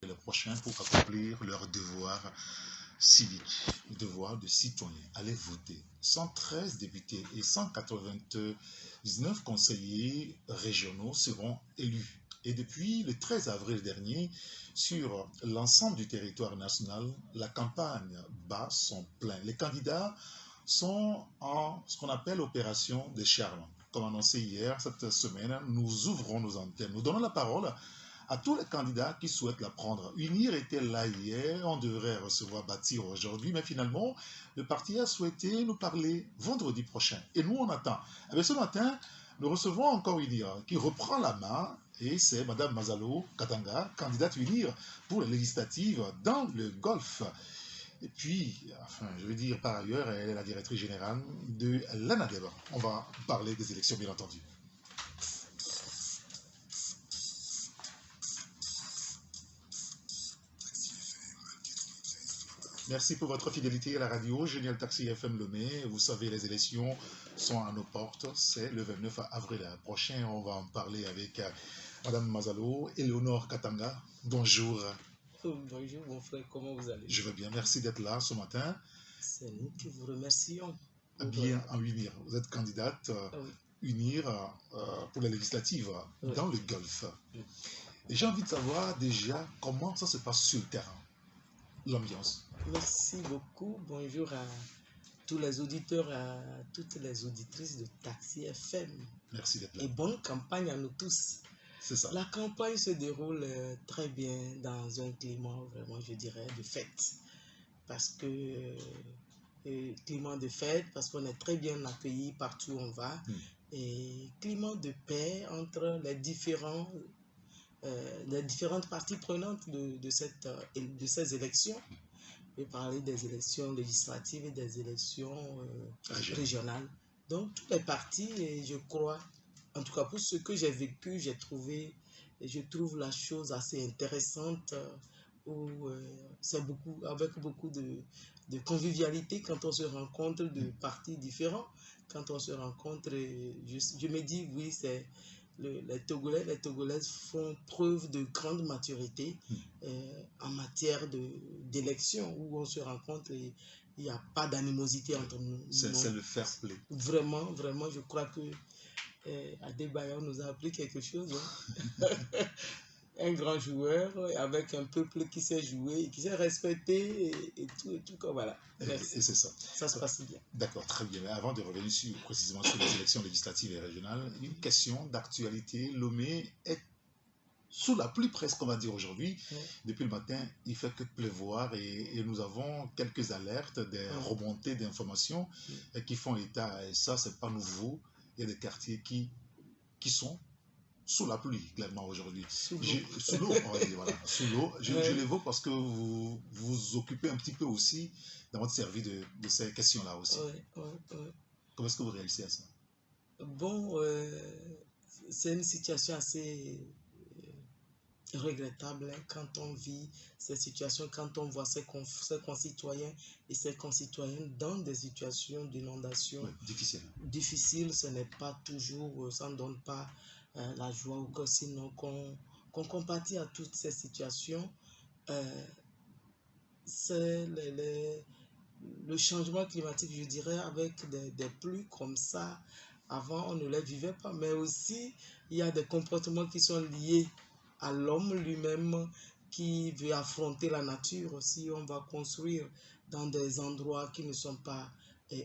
les prochains pour accomplir leur devoir civique, le devoir de citoyen. Aller voter. 113 députés et 199 conseillers régionaux seront élus. Et depuis le 13 avril dernier, sur l'ensemble du territoire national, la campagne bat son plein. Les candidats sont en ce qu'on appelle opération décharnement. Comme annoncé hier, cette semaine, nous ouvrons nos antennes. Nous donnons la parole à tous les candidats qui souhaitent la prendre. UNIR était là hier, on devrait recevoir Bâtir aujourd'hui, mais finalement, le parti a souhaité nous parler vendredi prochain. Et nous, on attend. Et ce matin, nous recevons encore UNIR qui reprend la main, et c'est Mme Mazalo Katanga, candidate UNIR pour les législatives dans le Golfe. Et puis, enfin, je veux dire, par ailleurs, elle est la directrice générale de l'ANADEB. On va parler des élections, bien entendu. Merci pour votre fidélité à la radio. Génial Taxi FM Lomé. Vous savez, les élections sont à nos portes. C'est le 29 avril prochain. On va en parler avec Mme Mazalo. Éléonore Katanga. Bonjour. Bonjour mon frère, comment vous allez? Je vais bien, merci d'être là ce matin. C'est nous qui vous remercions. Bien en UNIR. Vous êtes candidate UNIR pour les législatives dans le Golfe. Et j'ai envie de savoir déjà comment ça se passe sur le terrain, l'ambiance. Merci beaucoup. Bonjour à tous les auditeurs, à toutes les auditrices de Taxi FM. Merci d'être là. Et bonne campagne à nous tous. C'est ça. La campagne se déroule très bien dans un climat vraiment, je dirais, de fête. Parce que climat de fête, parce qu'on est très bien accueillis partout où on va. Et climat de paix entre les différentes parties prenantes de ces élections. Je vais parler des élections législatives et des élections régionales. Donc, tous les partis, et je crois, en tout cas pour ce que j'ai vécu, je trouve la chose assez intéressante, où c'est avec beaucoup de convivialité quand on se rencontre de partis différents. Quand on se rencontre, je me dis, oui, c'est les Togolaises font preuve de grande maturité en matière d'élection, où on se rencontre et il n'y a pas d'animosité entre nous. C'est le fair play. Vraiment, vraiment, je crois que Adebayor nous a appris quelque chose. Hein. Un grand joueur avec un peuple qui sait jouer, qui sait respecter et tout comme voilà. Et c'est ça. Ça se passe bien. D'accord, très bien. Mais avant de revenir précisément sur les élections législatives et régionales, une question d'actualité. Lomé est sous la pluie presque, on va dire aujourd'hui. Depuis le matin, il fait que pleuvoir et nous avons quelques alertes, des remontées d'informations qui font état. Et ça, c'est pas nouveau. Il y a des quartiers qui sont sous la pluie, clairement, aujourd'hui. Sous l'eau, on va dire, voilà. Sous l'eau. Je l'évoque parce que vous vous occupez un petit peu aussi dans votre service de ces questions-là aussi. Comment est-ce que vous réalisez à ça? Bon, c'est une situation assez regrettable hein, quand on vit ces situations, quand on voit ses concitoyens et ses concitoyennes dans des situations d'inondation difficiles. Ce n'est pas toujours, ça ne donne pas la joie ou que sinon qu'on compatit à toutes ces situations. C'est le changement climatique, je dirais, avec des pluies comme ça. Avant, on ne les vivait pas, mais aussi, il y a des comportements qui sont liés à l'homme lui-même qui veut affronter la nature. Si on va construire dans des endroits qui ne sont pas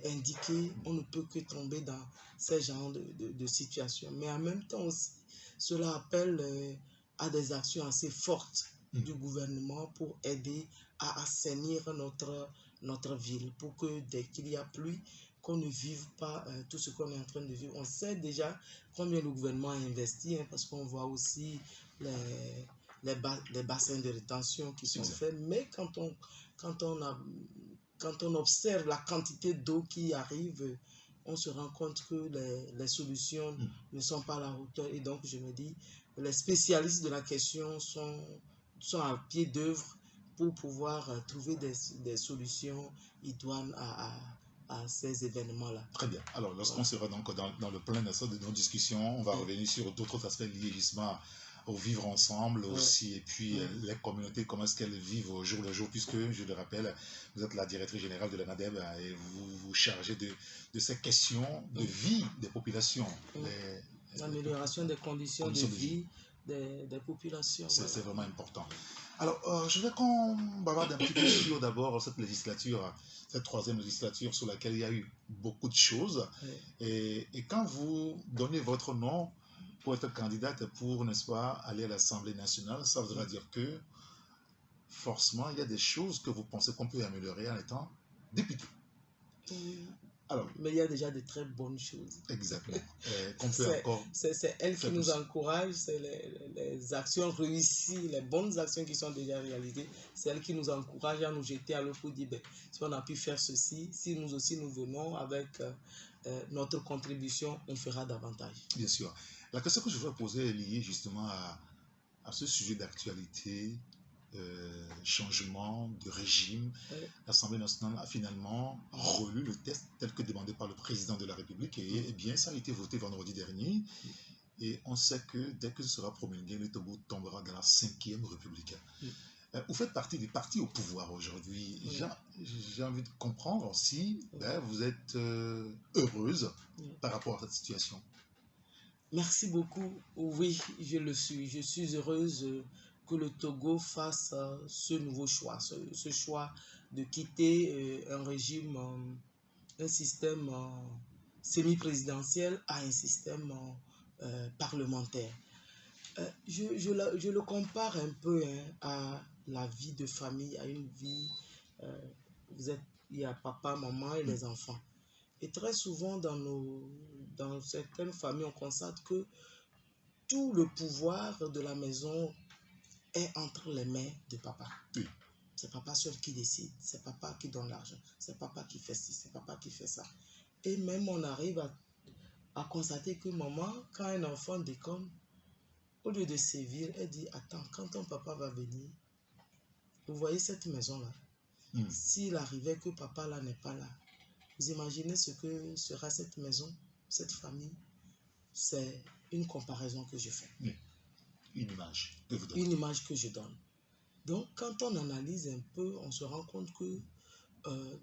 indiqués, on ne peut que tomber dans ces genres de situations. Mais en même temps aussi, cela appelle à des actions assez fortes du gouvernement pour aider à assainir notre ville, pour que dès qu'il y a pluie, qu'on ne vive pas tout ce qu'on est en train de vivre. On sait déjà combien le gouvernement a investi, hein, parce qu'on voit aussi les bassins de rétention qui sont faits, mais quand on observe la quantité d'eau qui arrive, on se rend compte que les solutions ne sont pas à la hauteur. Et donc, je me dis, les spécialistes de la question sont à pied d'œuvre pour pouvoir trouver des solutions idoines à ces événements-là. Très bien. Alors, lorsqu'on sera donc dans le plein de nos discussions, on va revenir sur d'autres aspects liés justement au vivre ensemble Ouais. aussi, et puis les communautés, comment est-ce qu'elles vivent au jour le jour, puisque, je le rappelle, vous êtes la directrice générale de la NADEB et vous vous chargez de ces questions de vie des populations. L'amélioration des conditions de vie des populations. C'est Voilà. vraiment important. Alors, je veux qu'on bavarde un petit peu sur d'abord cette législature, cette troisième législature sur laquelle il y a eu beaucoup de choses. Et quand vous donnez votre nom pour être candidate pour, n'est-ce pas, aller à l'Assemblée nationale, ça voudra dire que forcément, il y a des choses que vous pensez qu'on peut améliorer en étant député. Alors, mais il y a déjà de très bonnes choses. Exactement. C'est elle qui nous encourage, c'est les actions réussies, les bonnes actions qui sont déjà réalisées, c'est elle qui nous encourage à nous jeter à l'eau pour dire, ben, si on a pu faire ceci, si nous aussi nous venons avec notre contribution, on fera davantage. Bien sûr. La question que je veux poser est liée justement à ce sujet d'actualité, changement de régime. L'Assemblée nationale a finalement relu le texte tel que demandé par le président de la République et bien ça a été voté vendredi dernier. Et on sait que dès que ce sera promulgué, le Togo tombera dans la 5e République. Vous faites partie des partis au pouvoir aujourd'hui. J'ai envie de comprendre si vous êtes heureuse par rapport à cette situation. Merci beaucoup. Oui, je le suis. Je suis heureuse que le Togo fasse ce nouveau choix, ce choix de quitter un régime, un système semi-présidentiel à un système parlementaire. Je le compare un peu à la vie de famille, à une vie, il y a papa, maman et les enfants. Et très souvent, dans certaines familles, on constate que tout le pouvoir de la maison est entre les mains de papa. Oui. C'est papa seul qui décide. C'est papa qui donne l'argent. C'est papa qui fait ci. C'est papa qui fait ça. Et même on arrive à constater que maman, quand un enfant déconne, au lieu de sévir, elle dit, attends, quand ton papa va venir, vous voyez cette maison-là, s'il arrivait que papa là n'est pas là, vous imaginez ce que sera cette maison, cette famille? C'est une comparaison que je fais. Oui. Une image que vous donnez. Une image que je donne. Donc, quand on analyse un peu, on se rend compte que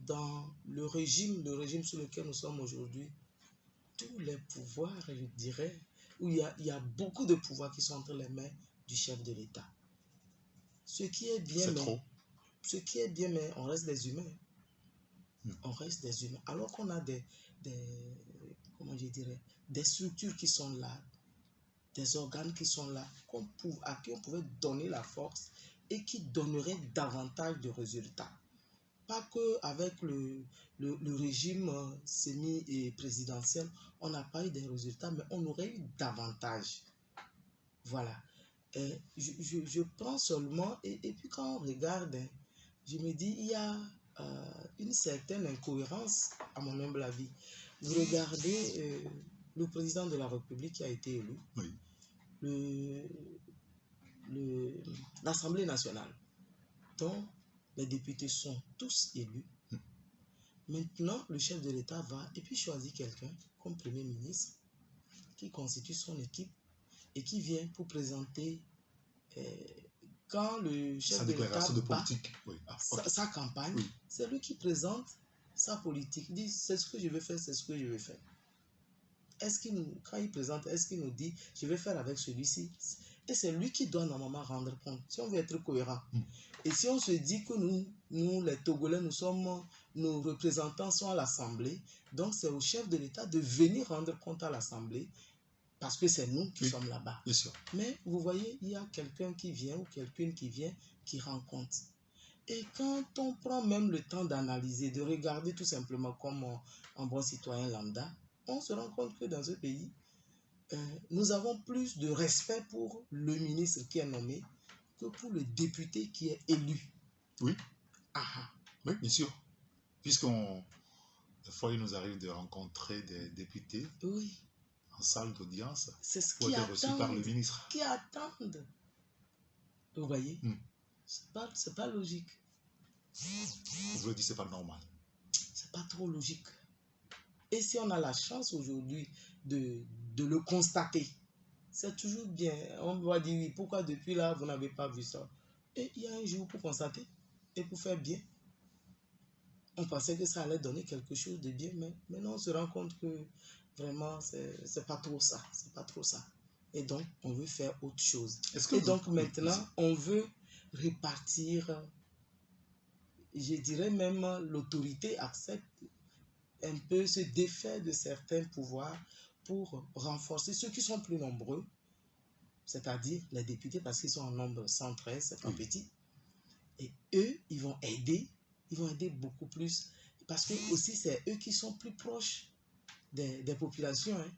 dans le régime sur lequel nous sommes aujourd'hui, tous les pouvoirs, je dirais, où il y a beaucoup de pouvoirs qui sont entre les mains du chef de l'État. Ce qui est bien, mais on reste des humains. On reste des humains. Alors qu'on a comment je dirais, des structures qui sont là, des organes qui sont là, à qui on pouvait donner la force et qui donneraient davantage de résultats. Pas qu'avec le régime semi-présidentiel, on n'a pas eu des résultats, mais on aurait eu davantage. Voilà. Et je prends seulement, et puis quand on regarde, je me dis, il y a une certaine incohérence, à mon humble avis. Vous regardez le président de la République qui a été élu, l'Assemblée nationale, dont les députés sont tous élus. Maintenant, le chef de l'État va et puis choisit quelqu'un comme Premier ministre qui constitue son équipe et qui vient pour présenter quand le chef de l'État sa campagne, c'est lui qui présente sa politique. Il dit, c'est ce que je vais faire, c'est ce que je vais faire. Quand il présente, est-ce qu'il nous dit, je vais faire avec celui-ci? Et c'est lui qui doit normalement rendre compte, si on veut être cohérent. Et si on se dit que nous les Togolais, nos représentants sont à l'Assemblée, donc c'est au chef de l'État de venir rendre compte à l'Assemblée, parce que c'est nous qui sommes là-bas. Mais vous voyez, il y a quelqu'un qui vient ou quelqu'une qui vient qui rend compte. Et quand on prend même le temps d'analyser, de regarder tout simplement comme un bon citoyen lambda, on se rend compte que dans ce pays, nous avons plus de respect pour le ministre qui est nommé que pour le député qui est élu. Oui. Oui, bien sûr. Des fois, il nous arrive de rencontrer des députés en salle d'audience pour être reçus par le ministre. Qui attendent. Vous voyez, c'est pas logique. Vous le dites, c'est pas normal. C'est pas trop logique. Et si on a la chance aujourd'hui de le constater, c'est toujours bien. On va dire, oui, pourquoi depuis là, vous n'avez pas vu ça? Et il y a un jour pour constater et pour faire bien. On pensait que ça allait donner quelque chose de bien, mais maintenant on se rend compte que vraiment, c'est pas trop ça. C'est pas trop ça. Et donc, on veut faire autre chose. Et donc, maintenant, on veut répartir, je dirais même, l'autorité accepte un peu se défaire de certains pouvoirs pour renforcer ceux qui sont plus nombreux, c'est-à-dire les députés, parce qu'ils sont en nombre 113, c'est pas petit. Et eux, ils vont aider beaucoup plus, parce que aussi c'est eux qui sont plus proches des populations. Hein.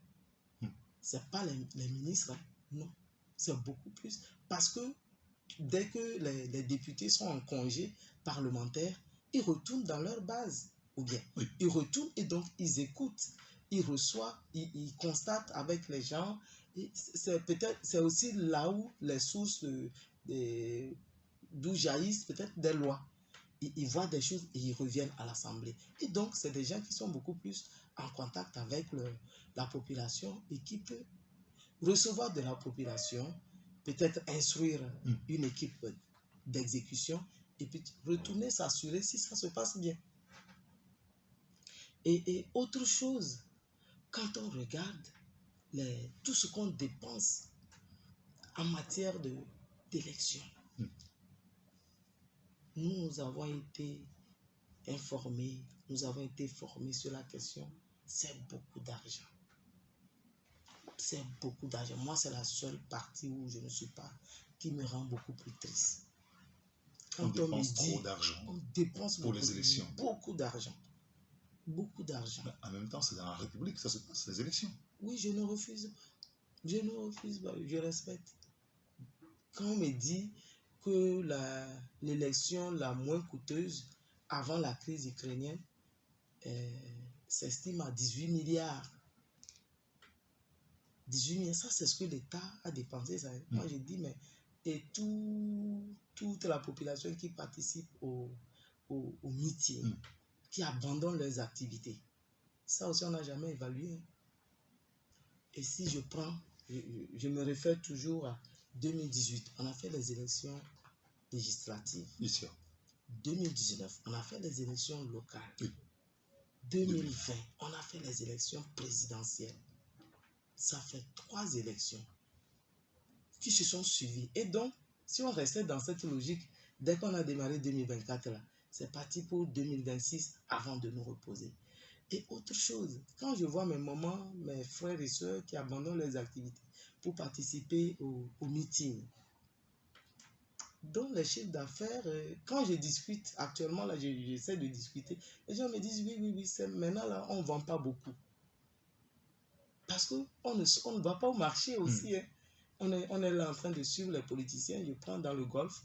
C'est pas les ministres, hein. Non, c'est beaucoup plus. Parce que dès que les députés sont en congé parlementaire, ils retournent dans leur base. Ou bien, ils retournent et donc ils écoutent, ils reçoivent, ils constatent avec les gens. C'est aussi là où les sources d'où jaillissent peut-être des lois. Ils voient des choses et ils reviennent à l'Assemblée. Et donc, c'est des gens qui sont beaucoup plus en contact avec la population et qui peuvent recevoir de la population, peut-être instruire une équipe d'exécution et puis retourner s'assurer si ça se passe bien. Et autre chose, quand on regarde tout ce qu'on dépense en matière d'élection, nous avons été informés, nous avons été formés sur la question, c'est beaucoup d'argent. C'est beaucoup d'argent. Moi, c'est la seule partie où je ne suis pas, qui me rend beaucoup plus triste. Quand on dépense trop d'argent. On dépense pour les élections. Beaucoup d'argent. Beaucoup d'argent. Mais en même temps, c'est dans la République que ça se passe, les élections. Oui, je ne refuse pas. Je ne refuse pas, je respecte. Quand on me dit que l'élection la moins coûteuse avant la crise ukrainienne s'estime à 18 milliards. 18 milliards, ça c'est ce que l'État a dépensé. Ça. Moi je dis, mais et toute la population qui participe au meeting, qui abandonne leurs activités, ça aussi on n'a jamais évalué. Et si je prends, je me réfère toujours à 2018, on a fait les élections législatives. Ici. 2019, on a fait les élections locales. Oui. 2020, on a fait les élections présidentielles. Ça fait 3 élections qui se sont suivies. Et donc, si on restait dans cette logique, dès qu'on a démarré 2024, là, c'est parti pour 2026 avant de nous reposer. Et autre chose, quand je vois mes mamans, mes frères et soeurs qui abandonnent leurs activités pour participer au meeting, donc les chiffres d'affaires, quand je discute, actuellement, là, j'essaie de discuter, les gens me disent, oui, maintenant, là, on ne vend pas beaucoup. Parce qu'on ne va pas au marché aussi. Hein. On est là en train de suivre les politiciens. Je prends dans le Golfe,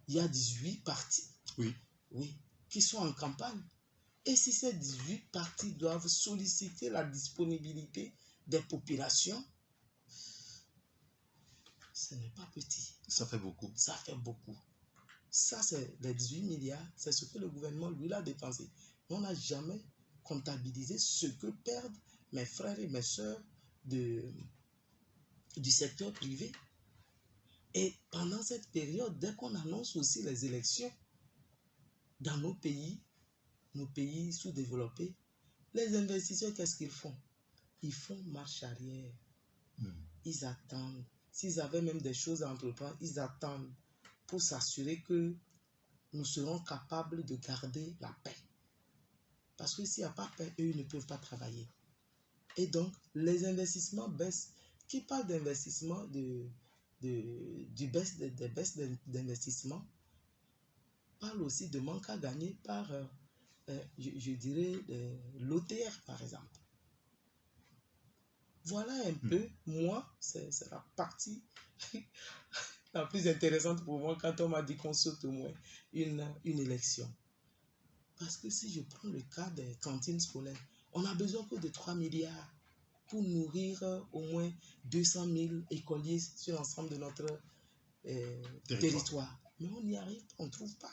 il y a 18 partis. Oui, qui sont en campagne. Et si ces 18 partis doivent solliciter la disponibilité des populations, ce n'est pas petit. Ça fait beaucoup. Ça fait beaucoup. Ça, c'est les 18 milliards, c'est ce que le gouvernement, lui, a dépensé. On n'a jamais comptabilisé ce que perdent mes frères et mes soeurs du secteur privé. Et pendant cette période, dès qu'on annonce aussi les élections dans nos pays sous-développés, les investisseurs, qu'est-ce qu'ils font? Ils font marche arrière. Ils attendent. S'ils avaient même des choses à entreprendre, ils attendent pour s'assurer que nous serons capables de garder la paix. Parce que s'il n'y a pas de paix, eux, ils ne peuvent pas travailler. Et donc, les investissements baissent. Qui parle d'investissement, des baisses d'investissement, parle aussi de manque à gagner par, je dirais, l'OTR, par exemple. Voilà un peu, moi, c'est la partie la plus intéressante pour moi quand on m'a dit qu'on saute au moins une élection. Parce que si je prends le cas des cantines scolaires, on n'a besoin que de 3 milliards pour nourrir au moins 200 000 écoliers sur l'ensemble de notre territoire. Mais on n'y arrive pas, on ne trouve pas.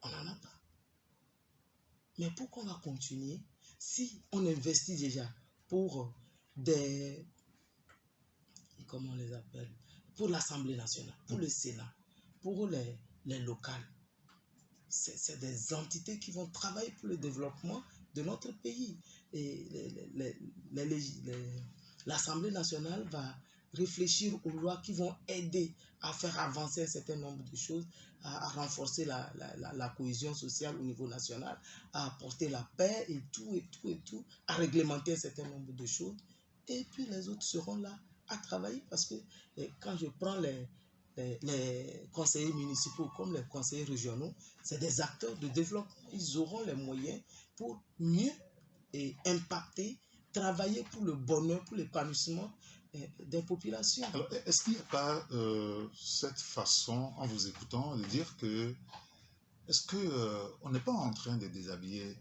On n'en a pas. Mais pourquoi on va continuer si on investit déjà pour des comment on les appelle, pour l'Assemblée nationale, pour le Sénat, pour les locales. C'est des entités qui vont travailler pour le développement de notre pays. Et l'Assemblée nationale va réfléchir aux lois qui vont aider à faire avancer un certain nombre de choses, à renforcer la cohésion sociale au niveau national, à apporter la paix et tout, à réglementer un certain nombre de choses. Et puis les autres seront là à travailler parce que quand je prends les conseillers municipaux comme les conseillers régionaux, c'est des acteurs de développement. Ils auront les moyens pour mieux impacter, travailler pour le bonheur, pour l'épanouissement des populations. Alors, est-ce qu'il n'y a pas cette façon, en vous écoutant, de dire que est-ce qu'on n'est pas en train de déshabiller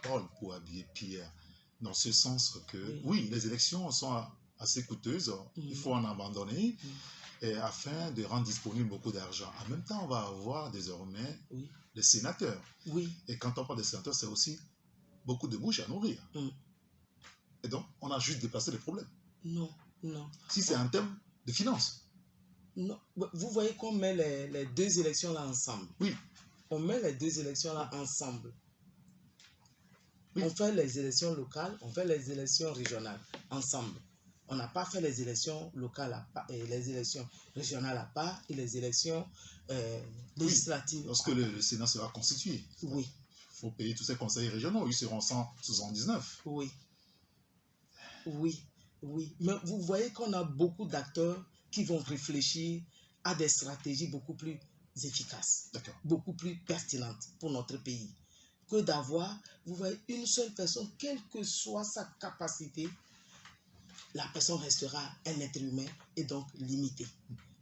Paul pour habiller Pierre, dans ce sens que, oui, les élections sont assez coûteuses, il faut en abandonner, et afin de rendre disponible beaucoup d'argent. En même temps, on va avoir désormais des sénateurs. Et quand on parle des sénateurs, c'est aussi beaucoup de bouches à nourrir. Et donc, on a juste déplacé les problèmes. Non. Si c'est un thème de finances. Non. Vous voyez qu'on met les deux élections là ensemble. Oui. On met les deux élections là ensemble. Oui. On fait les élections locales, on fait les élections régionales ensemble. On n'a pas fait les élections locales à part, et les élections régionales à part et les élections législatives. Lorsque le Sénat sera constitué. Oui. Il faut payer tous ces conseils régionaux, ils seront 179. Oui. Mais vous voyez qu'on a beaucoup d'acteurs qui vont réfléchir à des stratégies beaucoup plus efficaces, beaucoup plus pertinentes pour notre pays, que d'avoir, vous voyez, une seule personne, quelle que soit sa capacité, la personne restera un être humain et donc limité.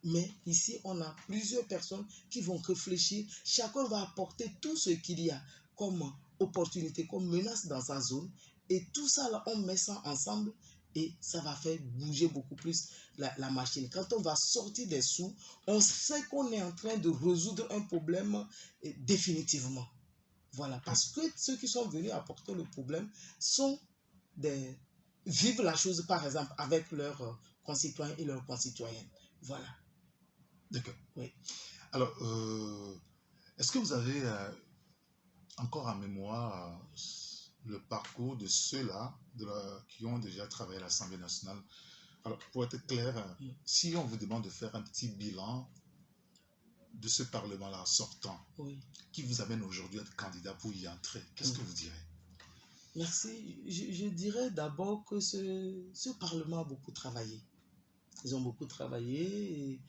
Mais ici, on a plusieurs personnes qui vont réfléchir, chacun va apporter tout ce qu'il y a comme opportunité, comme menace dans sa zone, et tout ça, là, on met ça ensemble et ça va faire bouger beaucoup plus la machine. Quand on va sortir des sous, on sait qu'on est en train de résoudre un problème définitivement. Voilà, parce que ceux qui sont venus apporter le problème vivent la chose, par exemple, avec leurs concitoyens et leurs concitoyennes. Voilà. D'accord. Oui. Alors, est-ce que vous avez encore en mémoire le parcours de ceux-là qui ont déjà travaillé à l'Assemblée nationale? Alors, pour être clair, si on vous demande de faire un petit bilan de ce Parlement-là sortant, qui vous amène aujourd'hui à être candidat pour y entrer, qu'est-ce que vous direz? Merci. Je dirais d'abord que ce Parlement a beaucoup travaillé. Ils ont beaucoup travaillé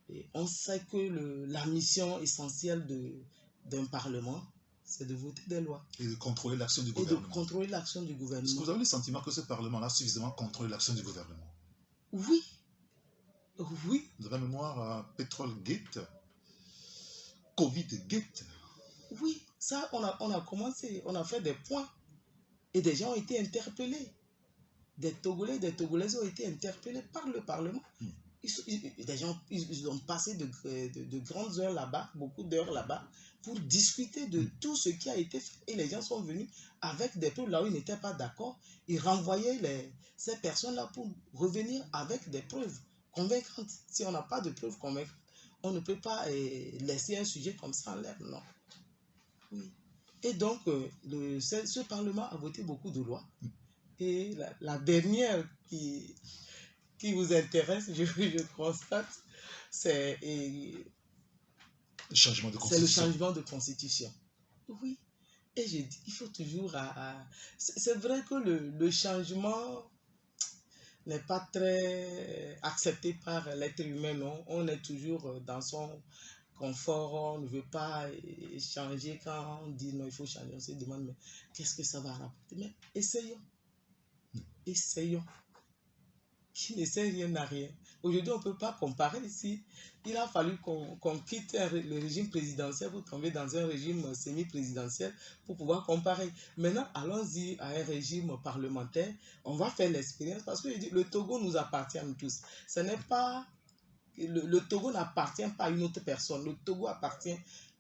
et on sait que la mission essentielle d'un Parlement, c'est de voter des lois. Et de contrôler l'action du gouvernement. Est-ce que vous avez le sentiment que ce Parlement a suffisamment contrôlé l'action du gouvernement? Oui. Vous avez mémoire Pétrole Gate, Covid Gate? Oui, ça, on a commencé, on a fait des points. Et des gens ont été interpellés. Des Togolais, des Togolaises ont été interpellés par le Parlement. Des gens, ils ont passé de grandes heures là-bas, beaucoup d'heures là-bas, pour discuter de tout ce qui a été fait. Et les gens sont venus avec des preuves là où ils n'étaient pas d'accord. Ils renvoyaient ces personnes-là pour revenir avec des preuves convaincantes. Si on n'a pas de preuves convaincantes, on ne peut pas laisser un sujet comme ça en l'air, non. Oui. Et donc, ce Parlement a voté beaucoup de lois. Et la dernière qui vous intéresse, je constate, c'est le changement de constitution. C'est le changement de constitution. Oui. Et j'ai dit, il faut toujours... C'est vrai que le changement n'est pas très accepté par l'être humain, non. On est toujours dans son confort, on ne veut pas changer. Quand on dit non, il faut changer, on se demande, mais qu'est-ce que ça va rapporter? Mais essayons. Essayons. Qui ne sait rien n'a rien. Aujourd'hui, on ne peut pas comparer ici. Il a fallu qu'on quitte le régime présidentiel pour tomber dans un régime semi-présidentiel pour pouvoir comparer. Maintenant, allons-y à un régime parlementaire. On va faire l'expérience parce que le Togo nous appartient à nous tous. Ce n'est pas... Le Togo n'appartient pas à une autre personne. Le Togo appartient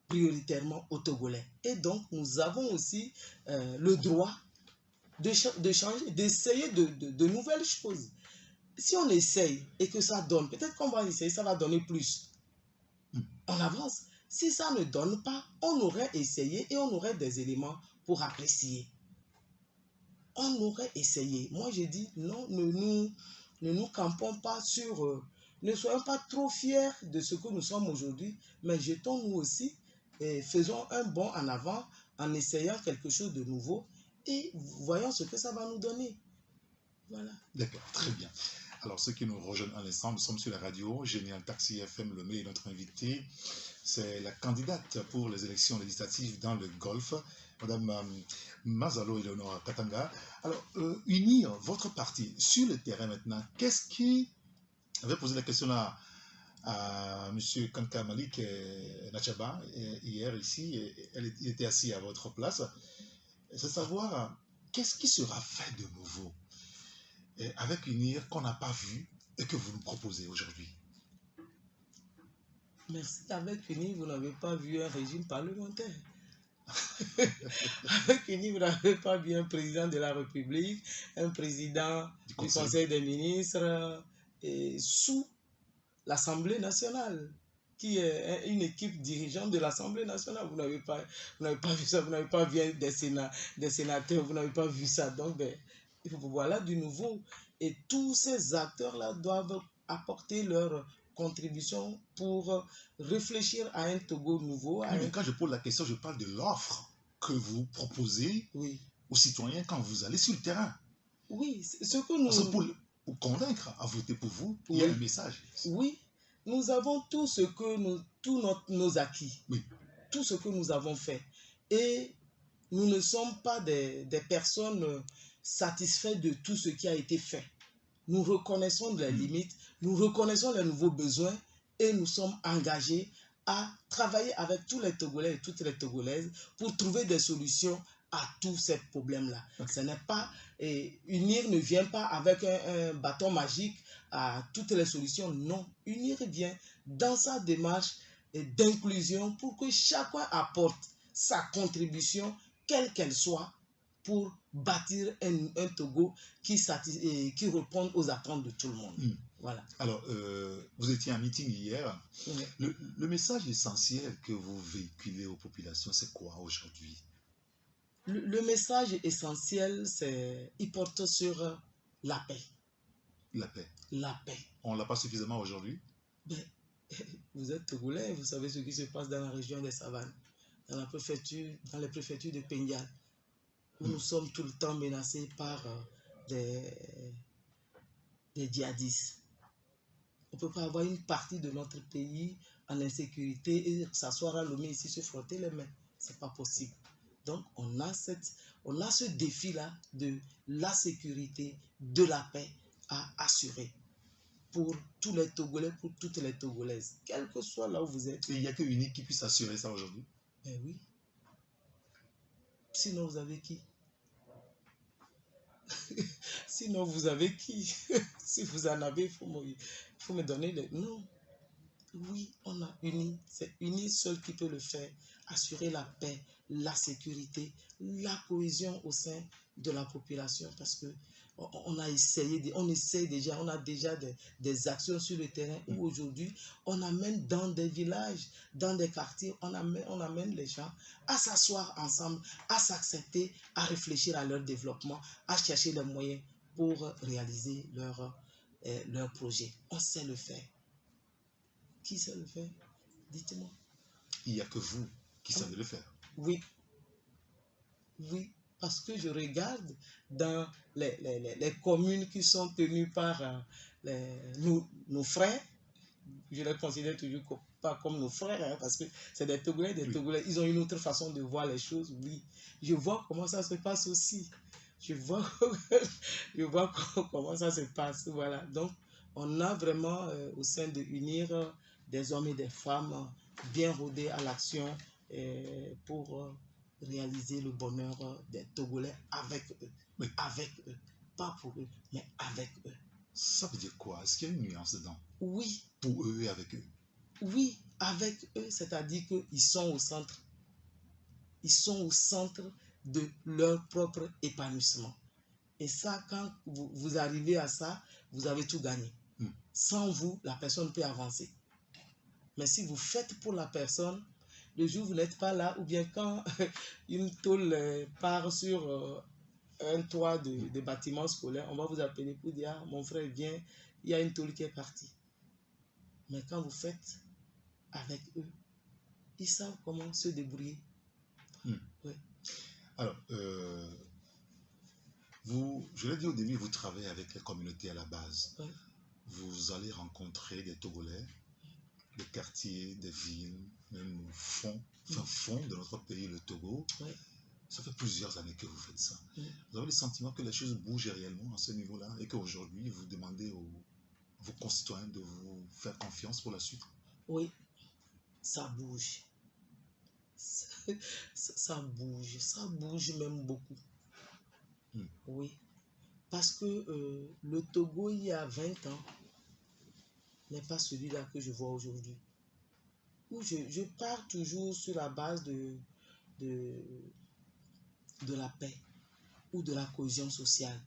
prioritairement aux Togolais. Et donc, nous avons aussi le droit de changer, d'essayer de nouvelles choses. si on essaye et que ça donne, peut-être qu'on va essayer, ça va donner plus. On avance. Si ça ne donne pas, on aurait essayé et on aurait des éléments pour apprécier. On aurait essayé. Moi, j'ai dit, non, ne nous campons pas sur... ne soyons pas trop fiers de ce que nous sommes aujourd'hui, mais jetons-nous aussi et faisons un bond en avant en essayant quelque chose de nouveau et voyons ce que ça va nous donner. Voilà. D'accord, très bien. Alors, ceux qui nous rejoignent à l'instant, nous sommes sur la radio, Génial Taxi FM Le Mai, et notre invité, c'est la candidate pour les élections législatives dans le Golfe, Madame Mazalo Eleonora Katanga. Alors, unir votre parti sur le terrain maintenant, qu'est-ce qui... J'avais posé la question à M. Kanka Malik Nachaba hier ici, il était assis à votre place. C'est savoir qu'est-ce qui sera fait de nouveau avec UNIR qu'on n'a pas vu et que vous nous proposez aujourd'hui. Merci. Avec UNIR, vous n'avez pas vu un régime parlementaire. Avec UNIR, vous n'avez pas vu un président de la République, un président du Conseil des ministres et sous l'Assemblée nationale, qui est une équipe dirigeante de l'Assemblée nationale. Vous n'avez pas vu ça, vous n'avez pas vu des sénateurs, vous n'avez pas vu ça. Donc, voilà du nouveau. Et tous ces acteurs-là doivent apporter leur contribution pour réfléchir à un Togo nouveau. Mais quand je pose la question, je parle de l'offre que vous proposez aux citoyens quand vous allez sur le terrain. Oui, ce que nous... Parce que pour convaincre à voter pour vous, il y a un message. Oui, nous avons tout ce que tous nos acquis, tout ce que nous avons fait. Et nous ne sommes pas des personnes satisfaites de tout ce qui a été fait. Nous reconnaissons les limites, nous reconnaissons les nouveaux besoins et nous sommes engagés à travailler avec tous les Togolais et toutes les Togolaises pour trouver des solutions à tous ces problèmes-là. Ce n'est pas... UNIR ne vient pas avec un bâton magique à toutes les solutions. Non, UNIR vient dans sa démarche d'inclusion pour que chacun apporte sa contribution, quelle qu'elle soit, pour bâtir un Togo qui réponde aux attentes de tout le monde. Voilà. Alors, vous étiez en meeting hier. Le message essentiel que vous véhiculez aux populations, c'est quoi aujourd'hui? Le message essentiel, il porte sur la paix. La paix. La paix. On ne l'a pas suffisamment aujourd'hui? Vous êtes Togolais, vous savez ce qui se passe dans la région des Savanes, dans les préfectures de Pendial, où nous sommes tout le temps menacés par des djihadistes. On ne peut pas avoir une partie de notre pays en insécurité et s'asseoir à Lomé ici, se frotter les mains. Ce n'est pas possible. Donc, on a ce défi-là de la sécurité, de la paix à assurer pour tous les Togolais, pour toutes les Togolaises, quel que soit là où vous êtes. Et il n'y a que UNIR qui puisse assurer ça aujourd'hui? Ben oui. Sinon, vous avez qui? Sinon, vous avez qui? Si vous en avez, il faut me donner les... Non. Oui, on a UNIR. C'est UNIR seul qui peut le faire. Assurer la paix, la sécurité, la cohésion au sein de la population. Parce que on essaye déjà, on a déjà des actions sur le terrain où aujourd'hui, on amène dans des villages, dans des quartiers, on amène les gens à s'asseoir ensemble, à s'accepter, à réfléchir à leur développement, à chercher les moyens pour réaliser leur projet. On sait le faire. Qui sait le faire? Dites-moi. Il n'y a que vous qui savez le faire. Oui. Oui, parce que je regarde dans les communes qui sont tenues par nos frères. Je les considère toujours pas comme nos frères, hein, parce que c'est des Togolais, Togolais. Ils ont une autre façon de voir les choses, oui. Je vois comment ça se passe aussi. Je vois comment ça se passe, voilà. Donc, on a vraiment au sein de UNIR des hommes et des femmes bien rodés à l'action pour réaliser le bonheur des Togolais avec eux. Oui. Avec eux. Pas pour eux, mais avec eux. Ça veut dire quoi? Est-ce qu'il y a une nuance dedans? Oui. Pour eux et avec eux? Oui, avec eux, c'est-à-dire qu'ils sont au centre. Ils sont au centre de leur propre épanouissement. Et ça, quand vous arrivez à ça, vous avez tout gagné. Sans vous, la personne peut avancer. Mais si vous faites pour la personne, le jour où vous n'êtes pas là, ou bien quand une tôle part sur un toit de bâtiment scolaire, on va vous appeler pour dire, ah, mon frère, viens, il y a une tôle qui est partie. Mais quand vous faites avec eux, ils savent comment se débrouiller. Oui. Alors, je l'ai dit au début, vous travaillez avec les communautés à la base. Oui. Vous allez rencontrer des Togolais, des quartiers, des villes, même au fond de notre pays, le Togo. Oui. Ça fait plusieurs années que vous faites ça. Vous avez le sentiment que les choses bougent réellement à ce niveau-là et qu'aujourd'hui, vous demandez à vos concitoyens de vous faire confiance pour la suite? Oui, ça bouge. Ça bouge même beaucoup. Oui, parce que le Togo, il y a 20 ans, n'est pas celui-là que je vois aujourd'hui. Où je pars toujours sur la base de la paix ou de la cohésion sociale.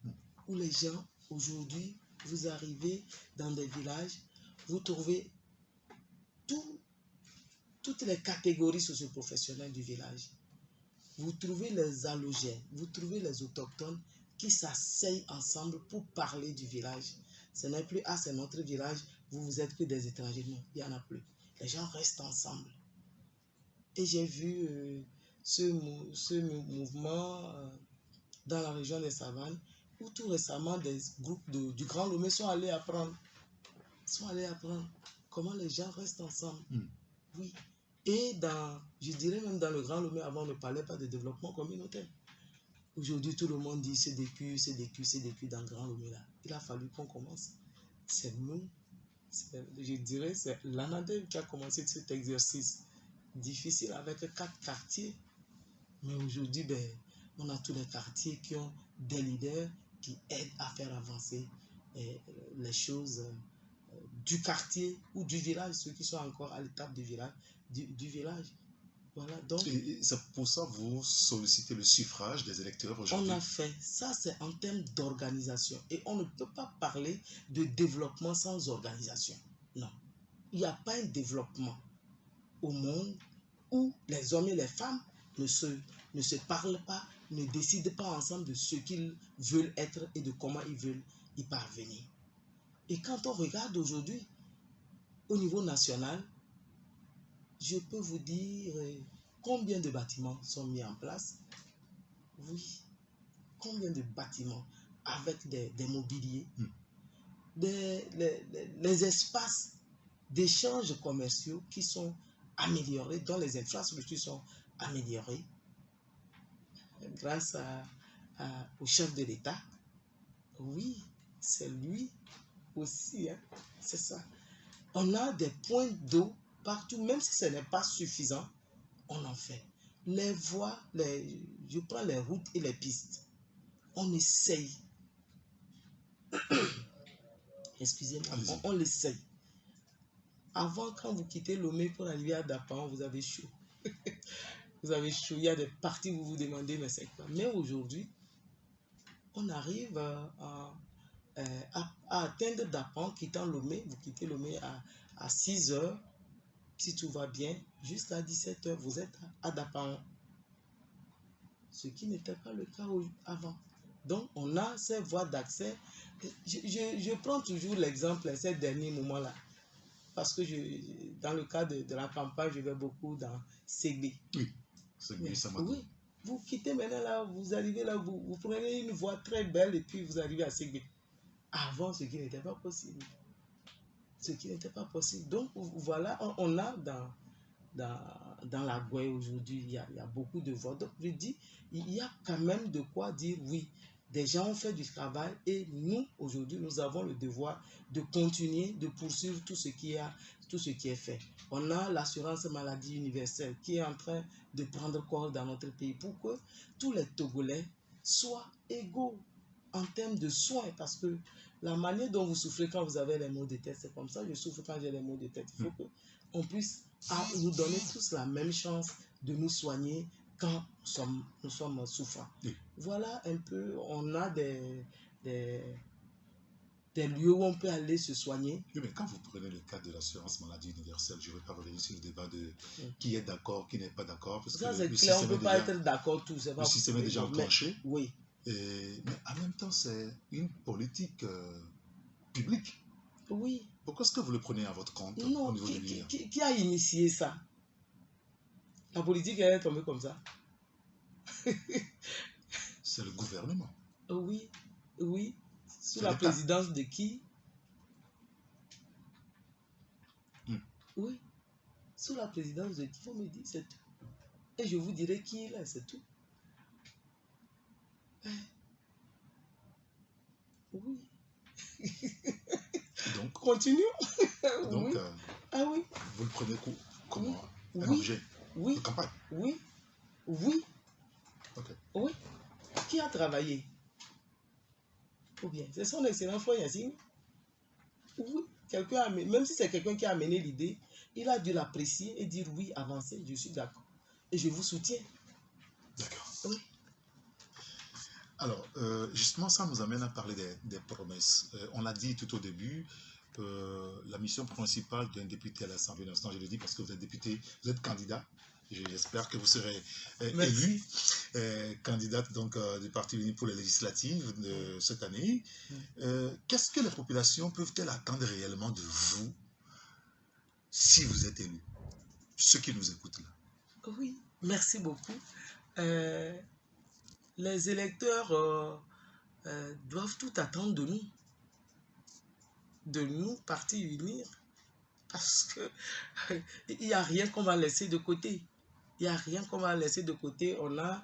Où les gens, aujourd'hui, vous arrivez dans des villages, vous trouvez toutes les catégories socio-professionnelles du village. Vous trouvez les allogènes, vous trouvez les autochtones qui s'asseyent ensemble pour parler du village. Ce n'est plus, ah, c'est notre village, vous êtes que des étrangers. Non, il n'y en a plus. Les gens restent ensemble. Et j'ai vu ce mouvement dans la région des Savanes, où tout récemment des groupes du Grand Lomé sont allés apprendre comment les gens restent ensemble. Oui. Et je dirais même dans le Grand Lomé, avant on ne parlait pas de développement communautaire. Aujourd'hui, tout le monde dit CDQ dans le Grand Lomé là. Il a fallu qu'on commence. C'est nous, je dirais, c'est l'ANADEV qui a commencé cet exercice difficile avec 4 quartiers. Mais aujourd'hui, on a tous les quartiers qui ont des leaders qui aident à faire avancer les choses du quartier ou du village, ceux qui sont encore à l'étape du village. Voilà, donc, et c'est pour ça que vous sollicitez le suffrage des électeurs aujourd'hui. On a fait, ça c'est en termes d'organisation. Et on ne peut pas parler de développement sans organisation. Non. Il n'y a pas un développement au monde où les hommes et les femmes ne se parlent pas, ne décident pas ensemble de ce qu'ils veulent être et de comment ils veulent y parvenir. Et quand on regarde aujourd'hui, au niveau national, je peux vous dire combien de bâtiments sont mis en place. Oui, combien de bâtiments avec des mobiliers, les espaces d'échanges commerciaux qui sont améliorés, dont les infrastructures sont améliorées grâce au chef de l'État. Oui, c'est lui aussi, hein, c'est ça. On a des points d'eau partout, même si ce n'est pas suffisant, on en fait. Les voies, je prends les routes et les pistes. On essaye. Excusez-moi, on l'essaye. Avant, quand vous quittez Lomé pour arriver à Dapan, vous avez chaud. Vous avez chaud. Il y a des parties où vous vous demandez, mais c'est quoi? Mais aujourd'hui, on arrive à atteindre Dapan, quittant Lomé. Vous quittez Lomé à 6 heures, si tout va bien, jusqu'à 17 heures, vous êtes à Dapan. Ce qui n'était pas le cas avant. Donc, on a ces voies d'accès. Je prends toujours l'exemple, ces derniers moments-là. Parce que dans le cadre de la campagne, je vais beaucoup dans Ségbé. Oui, Ségbé, ça m'a dit. Oui, vous quittez maintenant là, vous arrivez là, vous prenez une voie très belle et puis vous arrivez à Ségbé. Avant, ce qui n'était pas possible. Donc, voilà, on a dans la Gouée aujourd'hui, il y a beaucoup de voies. Donc, je dis, il y a quand même de quoi dire oui. Des gens ont fait du travail et nous, aujourd'hui, nous avons le devoir de continuer, de poursuivre tout ce qui est fait. On a l'assurance maladie universelle qui est en train de prendre corps dans notre pays pour que tous les Togolais soient égaux en termes de soins. Parce que la manière dont vous souffrez quand vous avez les maux de tête, c'est comme ça. Je souffre quand j'ai les maux de tête. Il faut qu'on puisse nous donner tous la même chance de nous soigner quand nous sommes souffrants. Voilà un peu, on a des des lieux où on peut aller se soigner. Oui, mais quand vous prenez le cas de l'assurance maladie universelle, je ne vais pas revenir sur le débat de qui est d'accord, qui n'est pas d'accord, parce que Ça, c'est le clair, on ne système est peut pas déjà, être d'accord tout. le système est déjà Mais, enclenché. oui. Mais en même temps, c'est une politique publique. Oui. Pourquoi est-ce que vous le prenez à votre compte Non, au niveau de l'IA? qui a initié ça? La politique, elle est tombée comme ça. C'est le gouvernement. Oui, oui. Sous C'est la l'État. présidence de qui? Oui. Sous la présidence de qui? Vous me dites, c'est tout. Et je vous dirai qui il est, c'est tout. Oui. Donc, continue. donc Oui. Ah oui. vous le prenez comment? Oui. Un objet Oui. de campagne? Oui. Oui. Ok. Oui. Qui a travaillé? Ou bien, c'est son excellent frère Yassine. Oui. Quelqu'un même si c'est quelqu'un qui a amené l'idée, il a dû l'apprécier et dire oui, avancez, je suis d'accord. Et je vous soutiens. D'accord. Oui. Alors, justement, ça nous amène à parler des promesses. On l'a dit tout au début, la mission principale d'un député à l'Assemblée nationale, je le dis parce que vous êtes député, vous êtes candidat. J'espère que vous serez élu, candidate donc du Parti uni pour les législatives de cette année. Qu'est-ce que les populations peuvent-elles attendre réellement de vous si vous êtes élu? Ceux qui nous écoutent là. Oui, merci beaucoup. Les électeurs doivent tout attendre de nous, Parti Unir, parce que il n'y a rien qu'on va laisser de côté. Il n'y a rien qu'on va laisser de côté. On a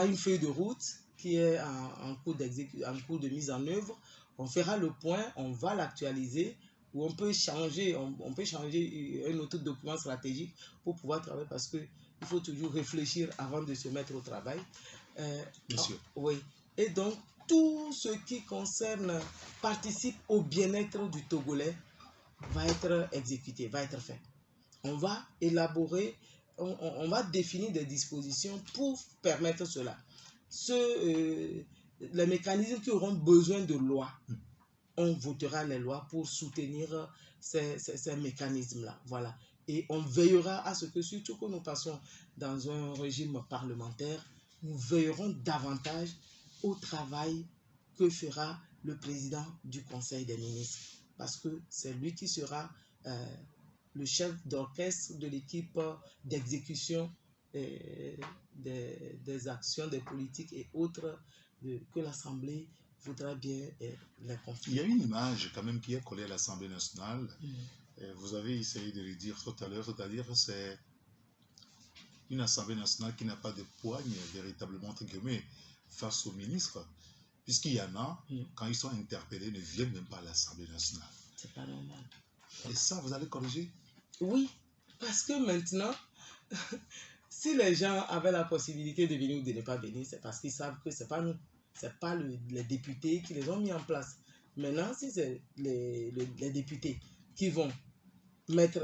une feuille de route qui est en cours de mise en œuvre. On fera le point, on va l'actualiser, ou on peut changer un autre document stratégique pour pouvoir travailler, parce qu'il faut toujours réfléchir avant de se mettre au travail. Bien sûr. Oui. Et donc, tout ce qui participe au bien-être du Togolais va être exécuté, va être fait. On va élaborer, on va définir des dispositions pour permettre cela. Les mécanismes qui auront besoin de loi, on votera les lois pour soutenir ces mécanismes-là. Voilà. Et on veillera à ce que, surtout que nous passons dans un régime parlementaire, nous veillerons davantage au travail que fera le président du Conseil des ministres. Parce que c'est lui qui sera le chef d'orchestre de l'équipe d'exécution des actions, des politiques et autres que l'Assemblée voudra bien les confier. Il y a une image quand même qui est collée à l'Assemblée nationale. Vous avez essayé de le dire tout à l'heure, c'est-à-dire c'est une Assemblée nationale qui n'a pas de poigne véritablement, entre guillemets, face aux ministres, puisqu'il y en a, quand ils sont interpellés, ne viennent même pas à l'Assemblée nationale. C'est pas normal. Et ça, vous allez corriger? Oui, parce que maintenant, si les gens avaient la possibilité de venir ou de ne pas venir, c'est parce qu'ils savent que ce n'est pas nous, ce n'est pas les députés qui les ont mis en place. Maintenant, si c'est les députés qui vont